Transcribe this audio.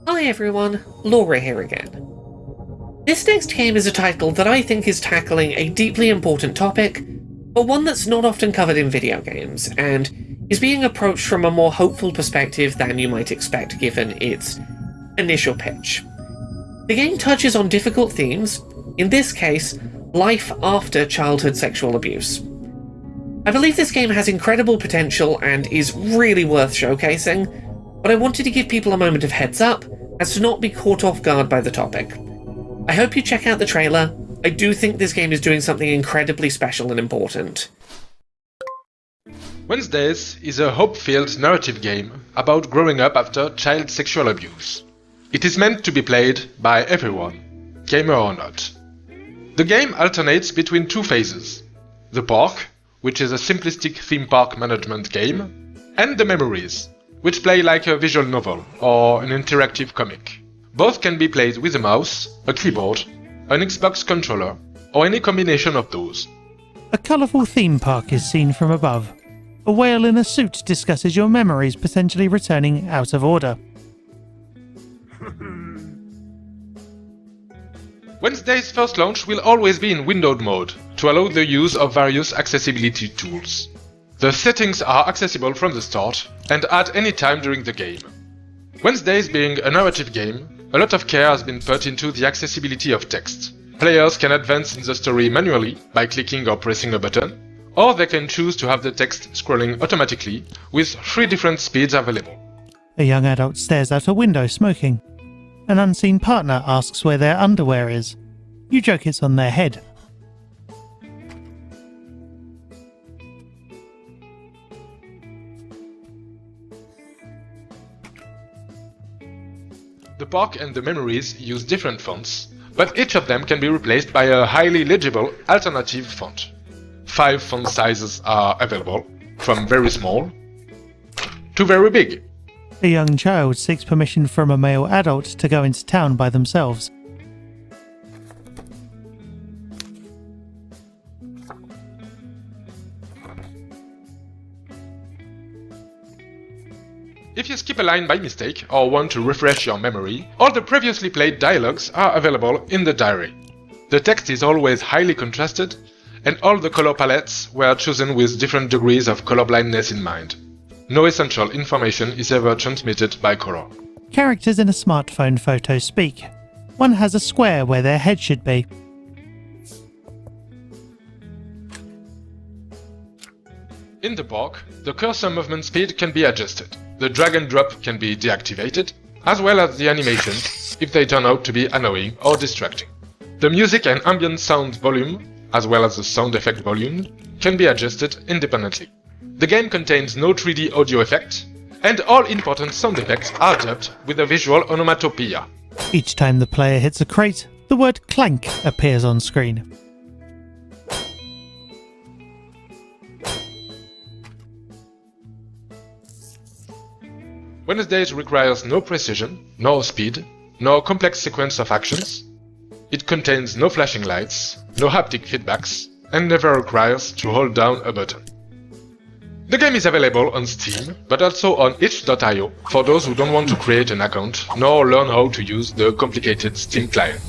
Hi everyone, Laura here again. This next game is a title that I think is tackling a deeply important topic, but one that's not often covered in video games, and is being approached from a more hopeful perspective than you might expect given its initial pitch. The game touches on difficult themes, in this case, life after childhood sexual abuse. I believe this game has incredible potential and is really worth showcasing, but I wanted to give people a moment of heads up as to not be caught off guard by the topic. I hope you check out the trailer. I do think this game is doing something incredibly special and important. Wednesdays is a hope-filled narrative game about growing up after child sexual abuse. It is meant to be played by everyone, gamer or not. The game alternates between two phases: the park, which is a simplistic theme park management game, and the memories, which play like a visual novel or an interactive comic. Both can be played with a mouse, a keyboard, an Xbox controller, or any combination of those. A colourful theme park is seen from above. A whale in a suit discusses your memories potentially returning out of order. Wednesday's first launch will always be in windowed mode to allow the use of various accessibility tools. The settings are accessible from the start and at any time during the game. Wednesdays being a narrative game, a lot of care has been put into the accessibility of text. Players can advance in the story manually by clicking or pressing a button, or they can choose to have the text scrolling automatically with 3 different speeds available. A young adult stares out a window smoking. An unseen partner asks where their underwear is. You joke it's on their head. The park and the memories use different fonts, but each of them can be replaced by a highly legible alternative font. 5 font sizes are available, from very small to very big. A young child seeks permission from a male adult to go into town by themselves. If you skip a line by mistake or want to refresh your memory, all the previously played dialogues are available in the diary. The text is always highly contrasted, and all the color palettes were chosen with different degrees of colorblindness in mind. No essential information is ever transmitted by color. Characters in a smartphone photo speak. One has a square where their head should be. In the park, the cursor movement speed can be adjusted. The drag and drop can be deactivated, as well as the animations if they turn out to be annoying or distracting. The music and ambient sound volume, as well as the sound effect volume, can be adjusted independently. The game contains no 3D audio effect, and all important sound effects are dubbed with a visual onomatopoeia. Each time the player hits a crate, the word clank appears on screen. Wednesdays requires no precision, nor speed, nor complex sequence of actions. It contains no flashing lights, no haptic feedbacks, and never requires to hold down a button. The game is available on Steam, but also on itch.io for those who don't want to create an account nor learn how to use the complicated Steam client.